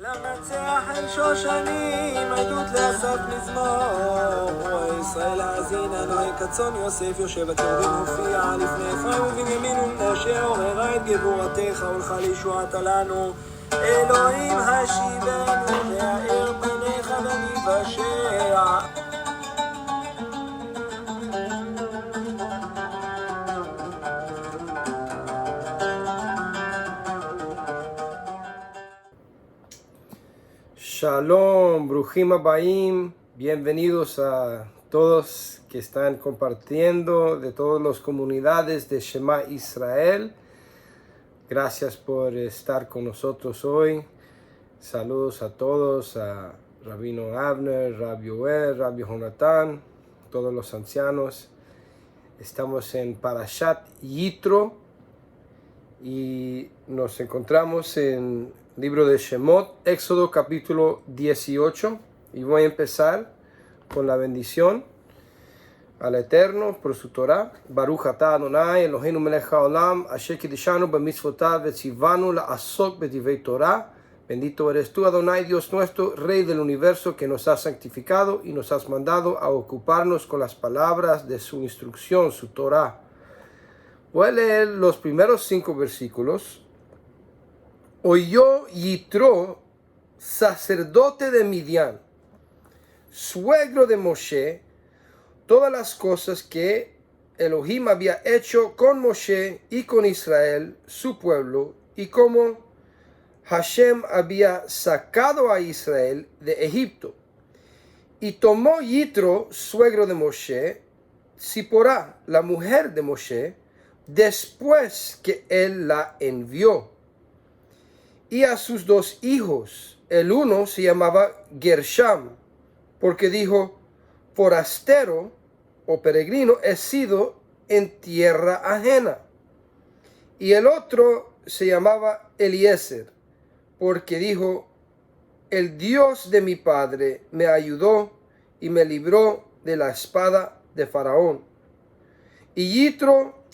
למנצח אל שושנים, עדות לאסף מזמור. ישראל האזינה, נוהי כצאן יוסף, יושב הצורדים מופיע לפני אפרים ובנימין ומשה, עוררה את גבורתך ולך לישועתה לנו. אלוהים השיבנו והאר פניך וניוושע. Shalom, Bruchim Abayim, bienvenidos a todos que están compartiendo de todas las comunidades de Shema Israel. Gracias por estar con nosotros hoy. Saludos a todos, a Rabino Abner, Rabbi Yoel, Rabbi Jonathan, todos los ancianos. Estamos en Parashat Yitro y nos encontramos en libro de Shemot, Éxodo capítulo 18, y voy a empezar con la bendición al Eterno por su Torah. Baruch atah Adonai Eloheinu melech haolam asher kiddushanu b'mitzvotav v'tzivanu la'asok b'divrei Torah. Bendito eres tú, Adonai, Dios nuestro, Rey del universo, que nos has santificado y nos has mandado a ocuparnos con las palabras de su instrucción, su Torah. Voy a leer los primeros 5 versículos. Oyó Yitro, sacerdote de Midian, suegro de Moshe, todas las cosas que Elohim había hecho con Moshe y con Israel, su pueblo, y cómo Hashem había sacado a Israel de Egipto. Y tomó Yitro, suegro de Moshe, Ziporá, la mujer de Moshe, después que él la envió. Y a sus 2 hijos, el uno se llamaba Gersham, porque dijo, forastero o peregrino he sido en tierra ajena. Y el otro se llamaba Eliezer, porque dijo, el Dios de mi padre me ayudó y me libró de la espada de Faraón. Y Yitro,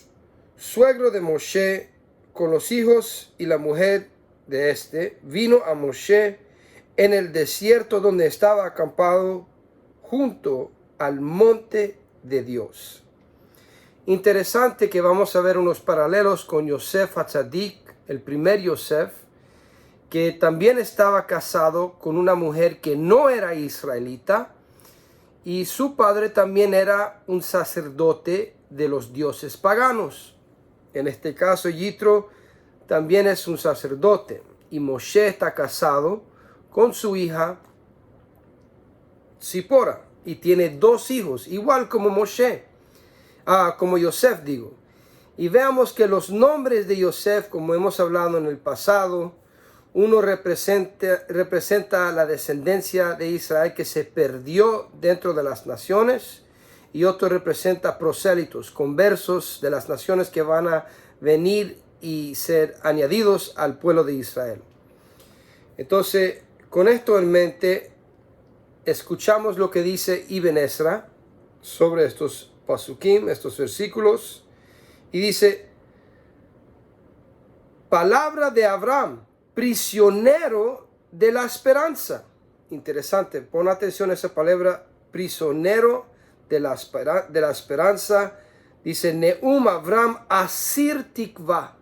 suegro de Moshe, con los hijos y la mujer de este, vino a Moshe en el desierto donde estaba acampado junto al monte de Dios. Interesante que vamos a ver unos paralelos con Yosef Hatzadik, el primer Yosef, que también estaba casado con una mujer que no era israelita, y su padre también era un sacerdote de los dioses paganos. En este caso, Yitro también es un sacerdote, y Moshe está casado con su hija Zipora y tiene 2 hijos, igual como como Yosef digo. Y veamos que los nombres de Yosef, como hemos hablado en el pasado, uno representa la descendencia de Israel que se perdió dentro de las naciones, y otro representa prosélitos, conversos de las naciones que van a venir y ser añadidos al pueblo de Israel. Entonces, con esto en mente, escuchamos lo que dice Ibn Ezra sobre estos pasukim, estos versículos, y dice, palabra de Abraham, prisionero de la esperanza. Interesante, pon atención a esa palabra, prisionero de la esperanza. Dice, Neum Abraham asir tikva.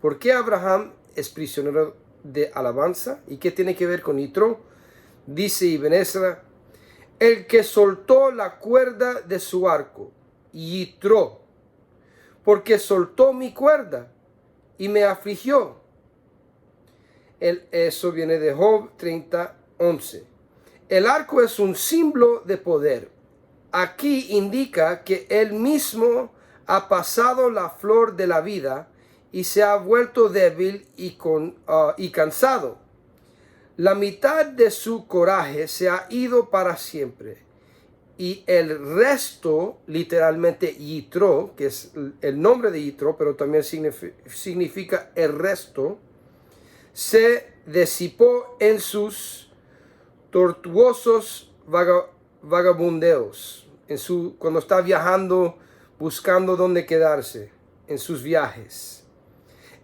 ¿Por qué Abraham es prisionero de alabanza? ¿Y qué tiene que ver con Yitro? Dice Ibn Ezra, el que soltó la cuerda de su arco, Yitro, porque soltó mi cuerda y me afligió. Eso viene de Job 30:11. El arco es un símbolo de poder. Aquí indica que él mismo ha pasado la flor de la vida y se ha vuelto débil y cansado. La mitad de su coraje se ha ido para siempre, y el resto, literalmente Yitro, que es el nombre de Yitro, pero también significa el resto, se disipó en sus tortuosos vagabundeos, cuando está viajando, buscando dónde quedarse, en sus viajes.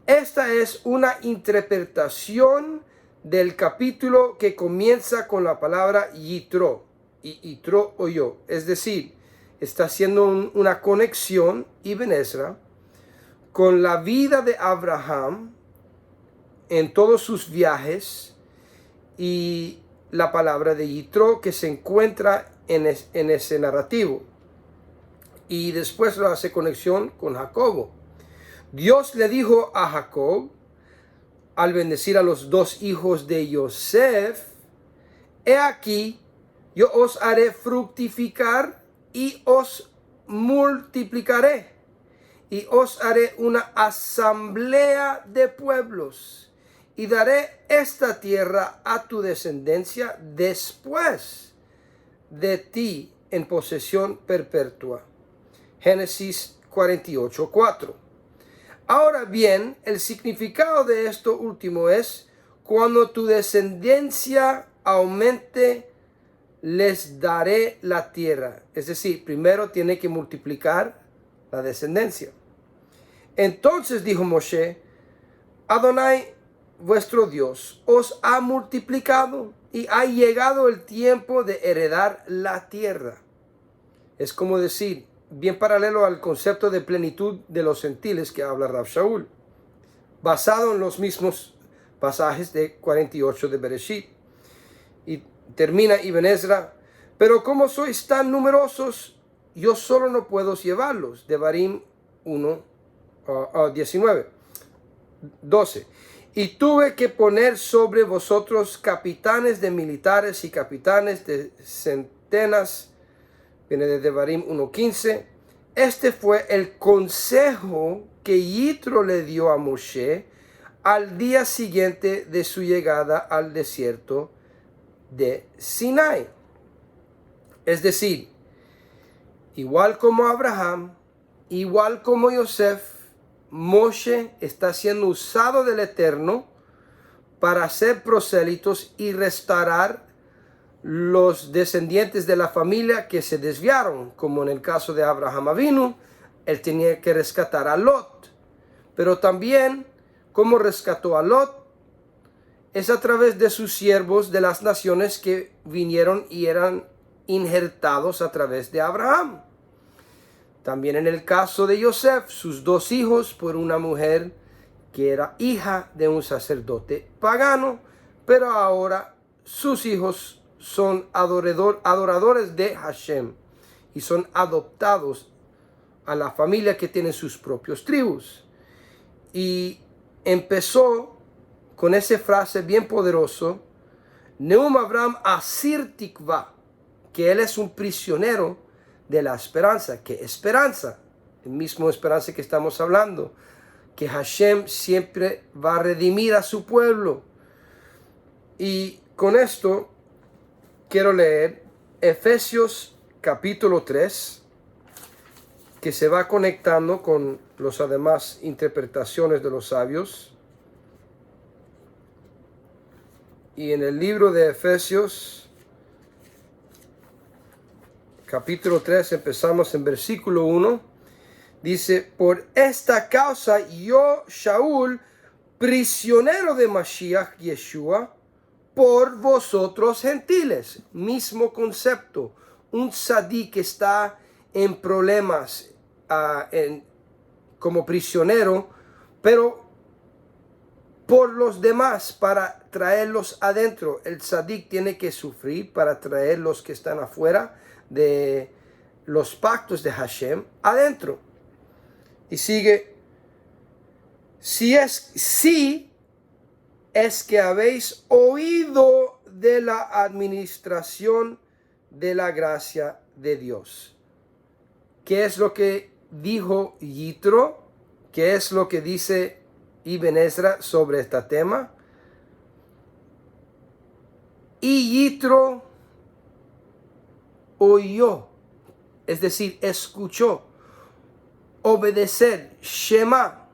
Esta es una interpretación del capítulo que comienza con la palabra Yitro, y Yitro oyó. Es decir, está haciendo una conexión, Ibn Ezra, con la vida de Abraham en todos sus viajes y la palabra de Yitro que se encuentra en ese narrativo. Y después lo hace conexión con Jacobo. Dios le dijo a Jacob, al bendecir a los dos hijos de Yosef, he aquí, yo os haré fructificar y os multiplicaré, y os haré una asamblea de pueblos, y daré esta tierra a tu descendencia después de ti en posesión perpetua. Génesis 48:4. Ahora bien, el significado de esto último es: cuando tu descendencia aumente, les daré la tierra. Es decir, primero tiene que multiplicar la descendencia. Entonces dijo Moshe, Adonai, vuestro Dios, os ha multiplicado y ha llegado el tiempo de heredar la tierra. Es como decir, bien paralelo al concepto de plenitud de los gentiles que habla Rav Shaul, basado en los mismos pasajes de 48 de Bereshit. Y termina Ibn Ezra, pero como sois tan numerosos, yo solo no puedo llevarlos. Devarim 12. Y tuve que poner sobre vosotros capitanes de militares y capitanes de centenas. Viene de Devarim 1:15. Este fue el consejo que Yitro le dio a Moshe al día siguiente de su llegada al desierto de Sinai. Es decir, igual como Abraham, igual como Yosef, Moshe está siendo usado del Eterno para hacer prosélitos y restaurar los descendientes de la familia que se desviaron, como en el caso de Abraham Avinu, él tenía que rescatar a Lot. Pero también, como rescató a Lot, es a través de sus siervos de las naciones que vinieron y eran injertados a través de Abraham. También en el caso de Yosef, sus dos hijos por una mujer que era hija de un sacerdote pagano, pero ahora sus hijos son adoradores de Hashem y son adoptados a la familia que tiene sus propios tribus. Y empezó con esa frase bien poderoso, Neum Abraham Asir Tikva, que él es un prisionero de la esperanza. ¿Qué esperanza? El mismo esperanza que estamos hablando, que Hashem siempre va a redimir a su pueblo. Y con esto quiero leer Efesios capítulo 3, que se va conectando con las demás interpretaciones de los sabios. Y en el libro de Efesios, capítulo 3, empezamos en versículo 1. Dice, por esta causa yo, Shaul, prisionero de Mashiach Yeshua, por vosotros gentiles. Mismo concepto. Un tzaddik que está en problemas como prisionero, pero por los demás, para traerlos adentro. El tzaddik tiene que sufrir para traer los que están afuera de los pactos de Hashem adentro. Y sigue, si es que habéis oído de la administración de la gracia de Dios. ¿Qué es lo que dijo Yitro? ¿Qué es lo que dice Ibn Ezra sobre este tema? Y Yitro oyó, es decir, escuchó, obedecer, Shema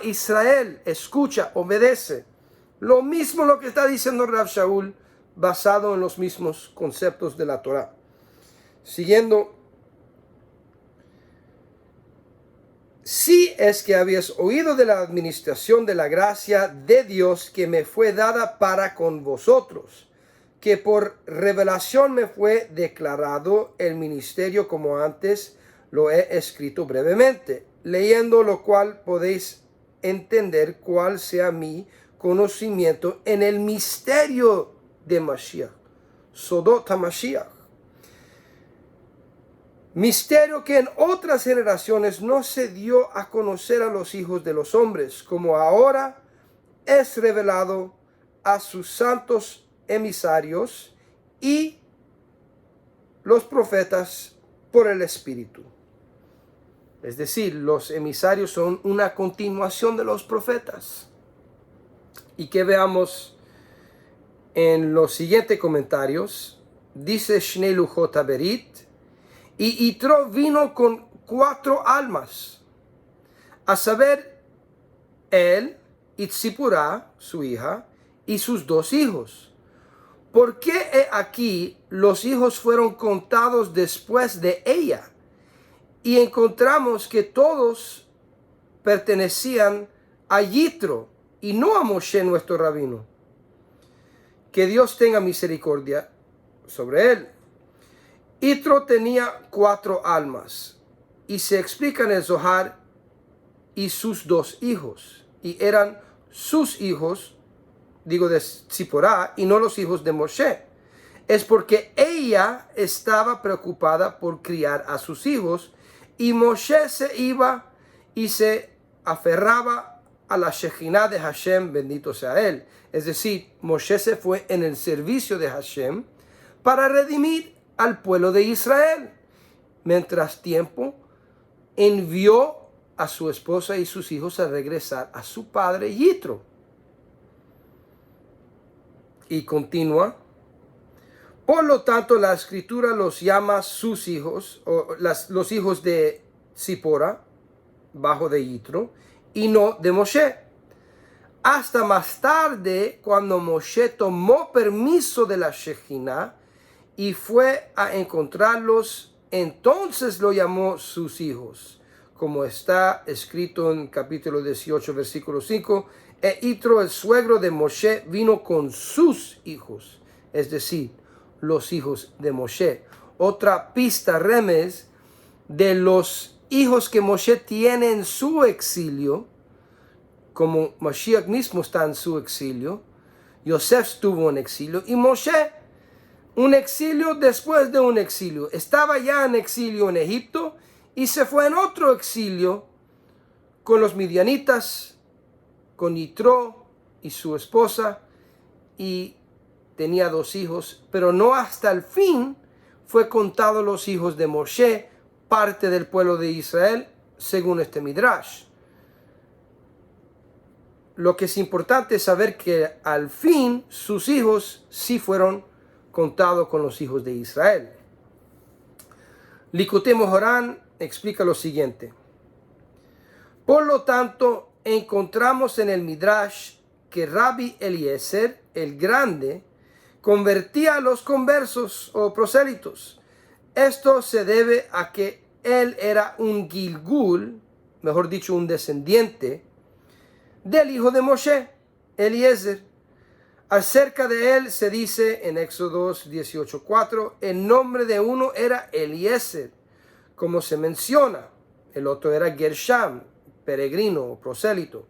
Israel, escucha, obedece. Lo mismo lo que está diciendo Rav Shaul, basado en los mismos conceptos de la Torah. Siguiendo, si es que habéis oído de la administración de la gracia de Dios que me fue dada para con vosotros, que por revelación me fue declarado el ministerio como antes lo he escrito brevemente, leyendo lo cual podéis entender cuál sea mi conocimiento en el misterio de Mashiach, Sodot HaMashiach. Misterio que en otras generaciones no se dio a conocer a los hijos de los hombres, como ahora es revelado a sus santos emisarios y los profetas por el Espíritu. Es decir, los emisarios son una continuación de los profetas. Y que veamos en los siguientes comentarios, dice Shnei Luchot HaBerit, y Yitro vino con 4 almas, a saber, él y Tzipurá, su hija, y sus 2 hijos. ¿Por qué aquí los hijos fueron contados después de ella? Y encontramos que todos pertenecían a Yitro y no a Moshe, nuestro rabino. Que Dios tenga misericordia sobre él. Yitro tenía 4 almas, y se explica en el Zohar, y sus 2 hijos, y eran sus hijos, digo de Tzipporá, y no los hijos de Moshe. Es porque ella estaba preocupada por criar a sus hijos, y Moshe se iba y se aferraba a la Shejinah de Hashem, bendito sea él. Es decir, Moshe se fue en el servicio de Hashem para redimir al pueblo de Israel. Mientras tiempo, envió a su esposa y sus hijos a regresar a su padre Yitro. Y continúa. Por lo tanto, la escritura los llama sus hijos, o los hijos de Tzipora, bajo de Yitro, y no de Moshe. Hasta más tarde, cuando Moshe tomó permiso de la Shejinah y fue a encontrarlos, entonces lo llamó sus hijos, como está escrito en capítulo 18, versículo 5, e Yitro, el suegro de Moshe, vino con sus hijos, es decir, los hijos de Moshe. Otra pista, remes, de los hijos que Moshe tiene en su exilio, como Mashiach mismo está en su exilio, Yosef estuvo en exilio, y Moshe, un exilio después de un exilio. Estaba ya en exilio en Egipto, y se fue en otro exilio con los midianitas, con Yitro y su esposa, y tenía 2 hijos, pero no hasta el fin fue contado los hijos de Moshe, parte del pueblo de Israel, según este Midrash. Lo que es importante es saber que al fin sus hijos sí fueron contados con los hijos de Israel. Likutei Moharan explica lo siguiente. Por lo tanto, encontramos en el Midrash que Rabbi Eliezer, el grande, convertía a los conversos o prosélitos. Esto se debe a que él era un Gilgul, mejor dicho, un descendiente del hijo de Moshe, Eliezer. Acerca de él se dice en Éxodo 18:4, el nombre de uno era Eliezer, como se menciona. El otro era Gersham, peregrino o prosélito.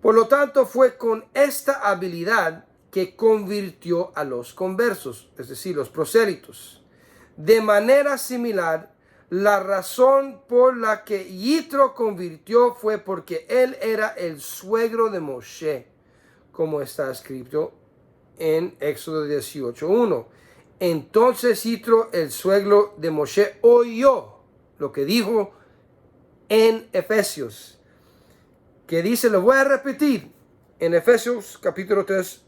Por lo tanto, fue con esta habilidad que convirtió a los conversos, es decir, los prosélitos. De manera similar, la razón por la que Yitro convirtió fue porque él era el suegro de Moshe, como está escrito en Éxodo 18:1. Entonces Yitro, el suegro de Moshe, oyó lo que dijo en Efesios, que dice, lo voy a repetir, en Efesios capítulo 3,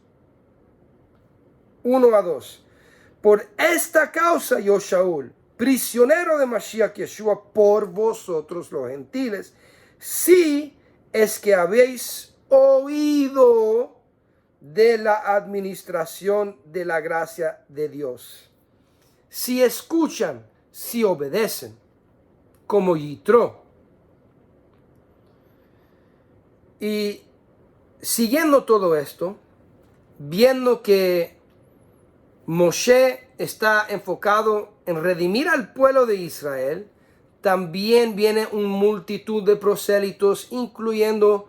1-2. Por esta causa yo, Shaul, prisionero de Mashiach Yeshua, por vosotros los gentiles, si es que habéis oído de la administración de la gracia de Dios. Si escuchan, si obedecen, como Yitro. Y siguiendo todo esto, viendo que Moshe está enfocado en redimir al pueblo de Israel, también viene una multitud de prosélitos, incluyendo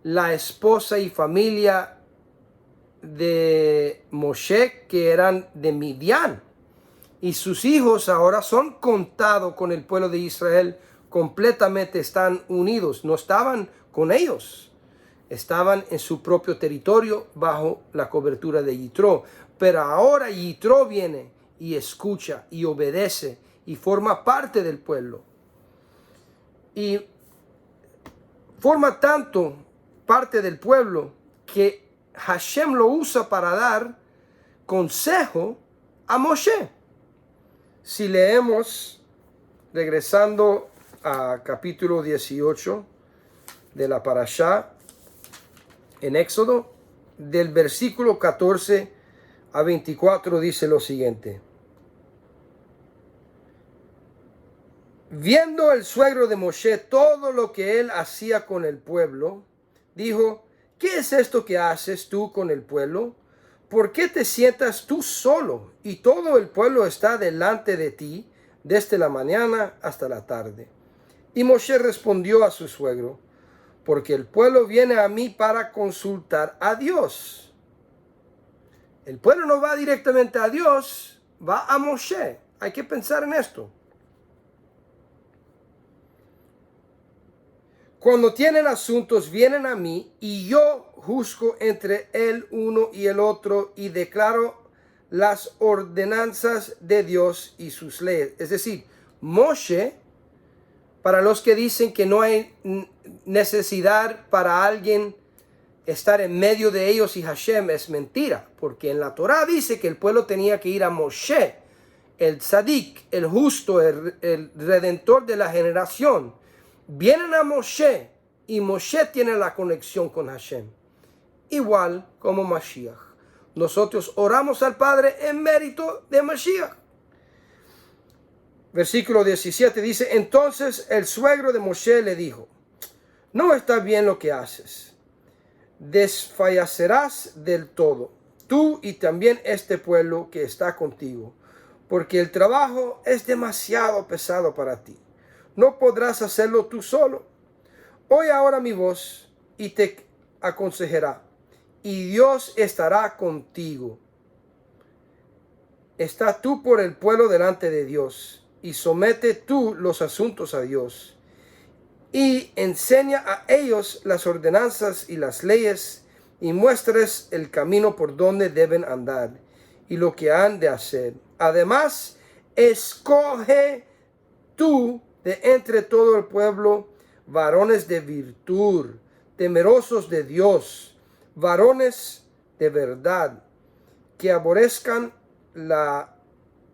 la esposa y familia de Moshe, que eran de Midian. Y sus hijos ahora son contados con el pueblo de Israel, completamente están unidos, no estaban con ellos. Estaban en su propio territorio bajo la cobertura de Yitro. Pero ahora Yitro viene y escucha y obedece y forma parte del pueblo. Y forma tanto parte del pueblo que Hashem lo usa para dar consejo a Moshe. Si leemos, regresando a capítulo 18 de la Parashá, en Éxodo, del versículo 14 a 24 dice lo siguiente. Viendo el suegro de Moshe todo lo que él hacía con el pueblo, dijo, ¿qué es esto que haces tú con el pueblo? ¿Por qué te sientas tú solo y todo el pueblo está delante de ti desde la mañana hasta la tarde? Y Moshe respondió a su suegro, porque el pueblo viene a mí para consultar a Dios. El pueblo no va directamente a Dios, va a Moshe. Hay que pensar en esto. Cuando tienen asuntos, vienen a mí y yo juzgo entre el uno y el otro y declaro las ordenanzas de Dios y sus leyes. Es decir, Moshe, para los que dicen que no hay necesidad para alguien estar en medio de ellos y Hashem, es mentira, porque en la Torá dice que el pueblo tenía que ir a Moshe, el tzadik, el justo, el redentor de la generación. Vienen a Moshe y Moshe tiene la conexión con Hashem, igual como Mashiach. Nosotros oramos al Padre en mérito de Mashiach. Versículo 17 dice, entonces el suegro de Moshe le dijo, no está bien lo que haces, desfallecerás del todo, tú y también este pueblo que está contigo, porque el trabajo es demasiado pesado para ti. No podrás hacerlo tú solo. Oye ahora mi voz y te aconsejará, y Dios estará contigo. Está tú por el pueblo delante de Dios, y somete tú los asuntos a Dios, y enseña a ellos las ordenanzas y las leyes, y muestres el camino por donde deben andar, y lo que han de hacer. Además, escoge tú de entre todo el pueblo varones de virtud, temerosos de Dios, varones de verdad, que aborrezcan la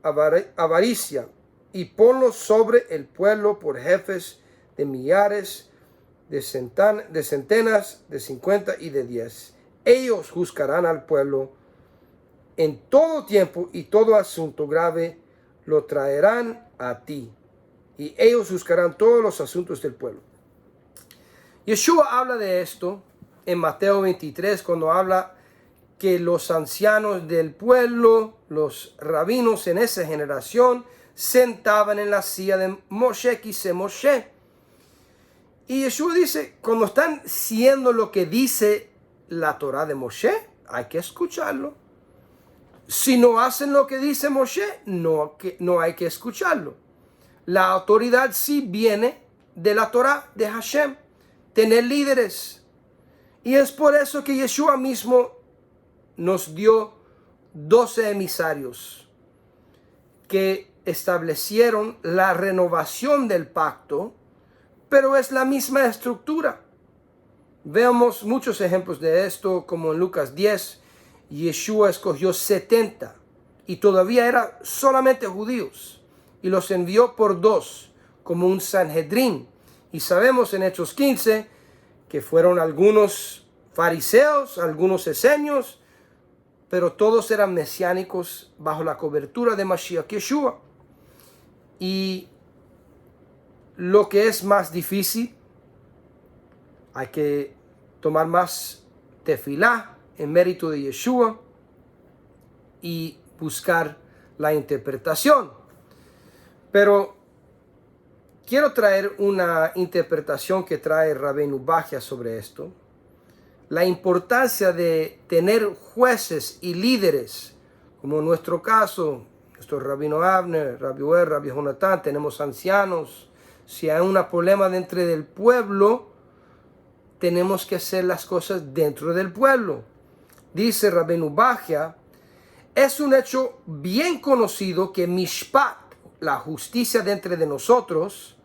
avaricia, y ponlos sobre el pueblo por jefes de millares, de centenas, de 50 y de 10. Ellos juzgarán al pueblo en todo tiempo, y todo asunto grave lo traerán a ti, y ellos juzgarán todos los asuntos del pueblo. Yeshua habla de esto en Mateo 23, cuando habla que los ancianos del pueblo, los rabinos en esa generación, sentaban en la silla de Moshe, quise Moshe. Y Yeshua dice, cuando están siendo lo que dice la Torah de Moshe, hay que escucharlo. Si no hacen lo que dice Moshe, no hay que escucharlo. La autoridad sí viene de la Torah de Hashem, tener líderes. Y es por eso que Yeshua mismo nos dio 12 emisarios que establecieron la renovación del pacto, pero es la misma estructura. Vemos muchos ejemplos de esto, como en Lucas 10, Yeshua escogió 70 y todavía eran solamente judíos y los envió por 2 como un Sanhedrín. Y sabemos en Hechos 15 que fueron algunos fariseos, algunos esenios, pero todos eran mesiánicos bajo la cobertura de Mashiach Yeshua. Y lo que es más difícil, hay que tomar más tefilá en mérito de Yeshua y buscar la interpretación. Pero quiero traer una interpretación que trae Rabbeinu Bachya sobre esto. La importancia de tener jueces y líderes, como en nuestro caso, nuestro Rabino Abner, Rabbi Uer, Rabbi Jonathan, tenemos ancianos. Si hay un problema dentro del pueblo, tenemos que hacer las cosas dentro del pueblo. Dice Rabbeinu Bachya, es un hecho bien conocido que Mishpat, la justicia dentro de nosotros,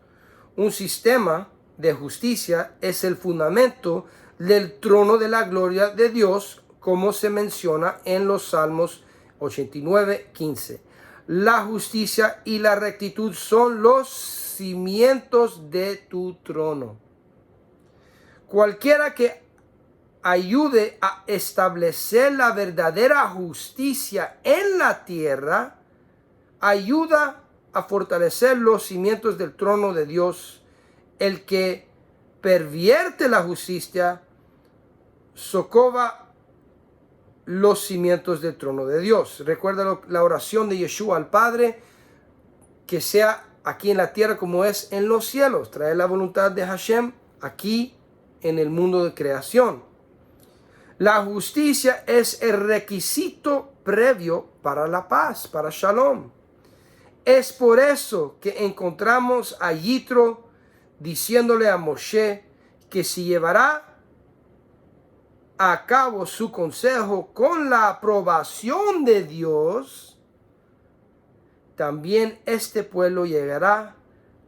un sistema de justicia, es el fundamento del trono de la gloria de Dios, como se menciona en los Salmos 89:15. La justicia y la rectitud son los cimientos de tu trono. Cualquiera que ayude a establecer la verdadera justicia en la tierra, ayuda a fortalecer los cimientos del trono de Dios. El que pervierte la justicia socava los cimientos del trono de Dios. Recuerda la oración de Yeshua al Padre, que sea aquí en la tierra como es en los cielos. Trae la voluntad de Hashem aquí en el mundo de creación. La justicia es el requisito previo para la paz, para Shalom. Es por eso que encontramos a Yitro diciéndole a Moshe que si llevará a cabo su consejo con la aprobación de Dios, también este pueblo llegará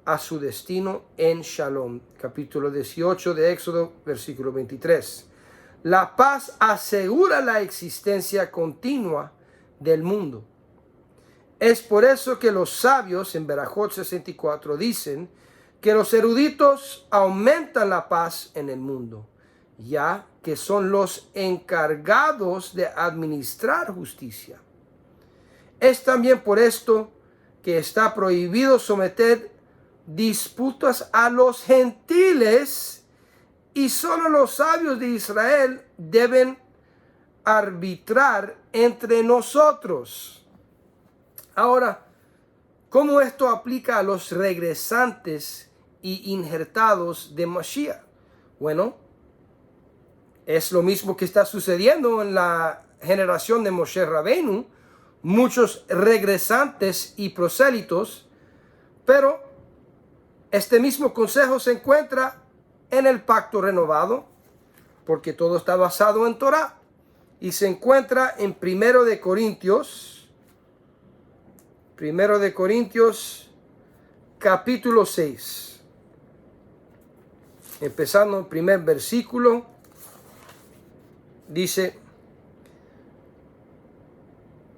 a su destino en Shalom. Capítulo 18 de Éxodo, versículo 23. La paz asegura la existencia continua del mundo. Es por eso que los sabios en Berajot 64 dicen que los eruditos aumentan la paz en el mundo, ya que son los encargados de administrar justicia. Es también por esto que está prohibido someter disputas a los gentiles y solo los sabios de Israel deben arbitrar entre nosotros. Ahora, ¿cómo esto aplica a los regresantes y injertados de Mashiach? Bueno, es lo mismo que está sucediendo en la generación de Moshe Rabbeinu, muchos regresantes y prosélitos, pero este mismo consejo se encuentra en el pacto renovado, porque todo está basado en Torah, y se encuentra en 1 de Corintios capítulo 6, empezando el primer versículo, dice: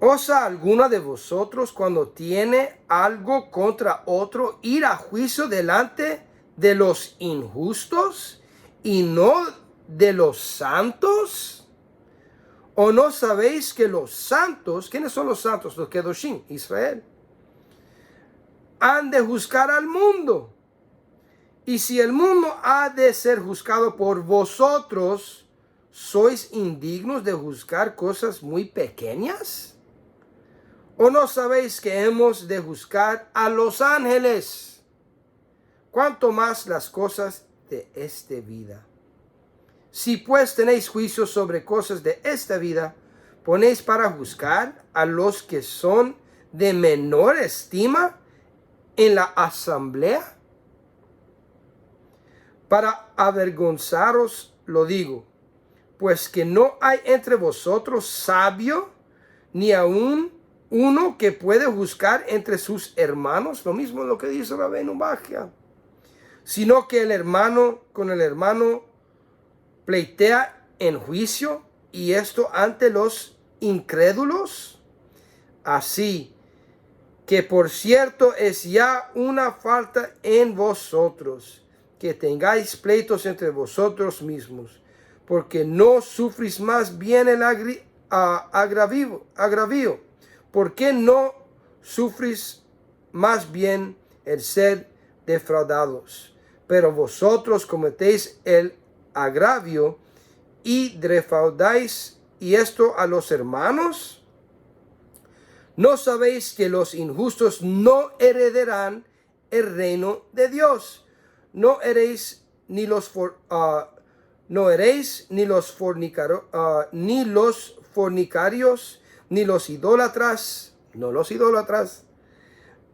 ¿Osa alguna de vosotros, cuando tiene algo contra otro, ir a juicio delante de los injustos y no de los santos? ¿O no sabéis que los santos, quiénes son los santos? Los Kedoshim, Israel, han de juzgar al mundo. Y si el mundo ha de ser juzgado por vosotros, ¿sois indignos de juzgar cosas muy pequeñas? ¿O no sabéis que hemos de juzgar a los ángeles? ¿Cuánto más las cosas de esta vida? Si pues tenéis juicio sobre cosas de esta vida, ¿ponéis para juzgar a los que son de menor estima en la asamblea? Para avergonzaros lo digo, pues que no hay entre vosotros sabio, ni aun uno que puede juzgar entre sus hermanos, lo mismo lo que dice Rabbeinu Bachya, sino que el hermano con el hermano pleitea en juicio, y esto ante los incrédulos. Así que por cierto es ya una falta en vosotros que tengáis pleitos entre vosotros mismos, porque no sufrís más bien el agravio. ¿Por qué no sufrís más bien el ser defraudados? Pero vosotros cometéis el agravio y defraudáis y esto a los hermanos? ¿No sabéis que los injustos no heredarán el reino de Dios? No heréis ni los fornicarios, ni los idólatras,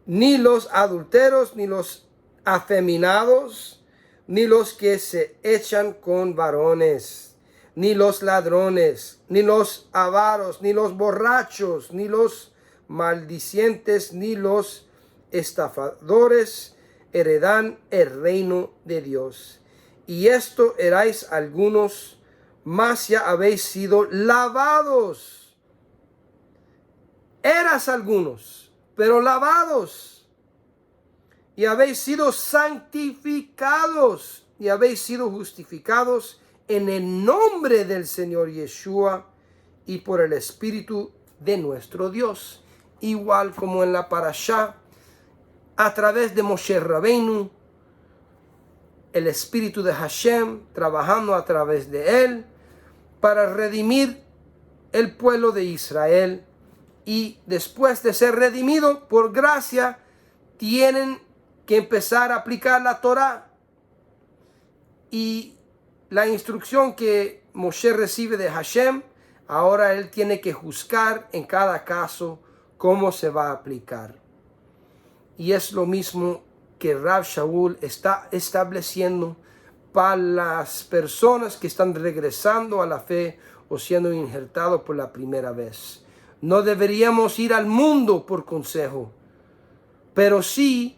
ni los adúlteros, ni los afeminados, ni los que se echan con varones, ni los ladrones, ni los avaros, ni los borrachos, ni los maldicientes, ni los estafadores heredan el reino de Dios. Y esto erais algunos, mas ya habéis sido lavados. Eras algunos, pero lavados. Y habéis sido santificados y habéis sido justificados en el nombre del Señor Yeshua y por el Espíritu de nuestro Dios. Igual como en la parashá, a través de Moshe Rabbeinu, el Espíritu de Hashem trabajando a través de él para redimir el pueblo de Israel. Y después de ser redimido por gracia, tienen que empezar a aplicar la Torá. Y la instrucción que Moshe recibe de Hashem, ahora él tiene que juzgar en cada caso cómo se va a aplicar. Y es lo mismo que Rav Shaul está estableciendo para las personas que están regresando a la fe o siendo injertados por la primera vez. No deberíamos ir al mundo por consejo, pero sí,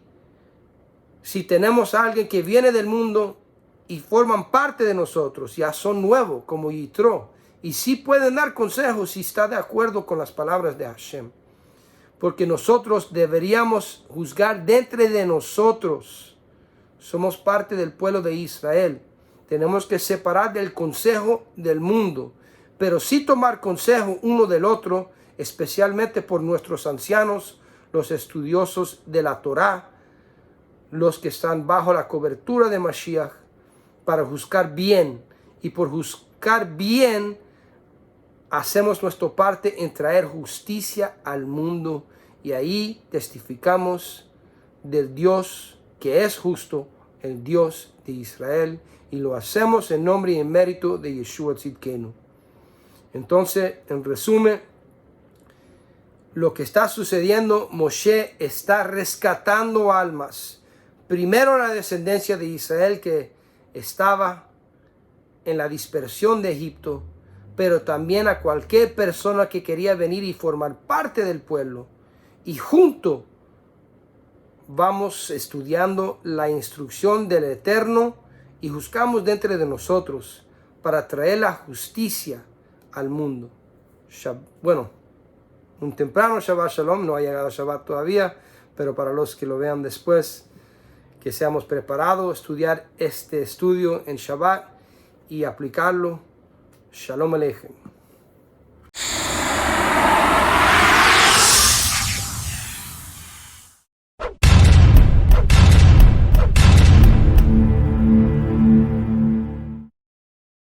si tenemos a alguien que viene del mundo y forman parte de nosotros, ya son nuevos como Yitro, y sí pueden dar consejos si está de acuerdo con las palabras de Hashem. Porque nosotros deberíamos juzgar dentro de nosotros. Somos parte del pueblo de Israel. Tenemos que separar del consejo del mundo, pero sí tomar consejo uno del otro, especialmente por nuestros ancianos, los estudiosos de la Torá, los que están bajo la cobertura de Mashiach, para juzgar bien. Y por juzgar bien, hacemos nuestra parte en traer justicia al mundo. Y ahí testificamos del Dios que es justo, el Dios de Israel. Y lo hacemos en nombre y en mérito de Yeshua Tzidkenu. Entonces, en resumen, lo que está sucediendo, Moshe está rescatando almas. Primero la descendencia de Israel que estaba en la dispersión de Egipto, pero también a cualquier persona que quería venir y formar parte del pueblo. Y junto vamos estudiando la instrucción del Eterno y juzgamos dentro de nosotros para traer la justicia al mundo. Bueno, un temprano Shabbat Shalom, no ha llegado Shabbat todavía, pero para los que lo vean después, que seamos preparados a estudiar este estudio en Shabbat y aplicarlo. Shalom Aleichem.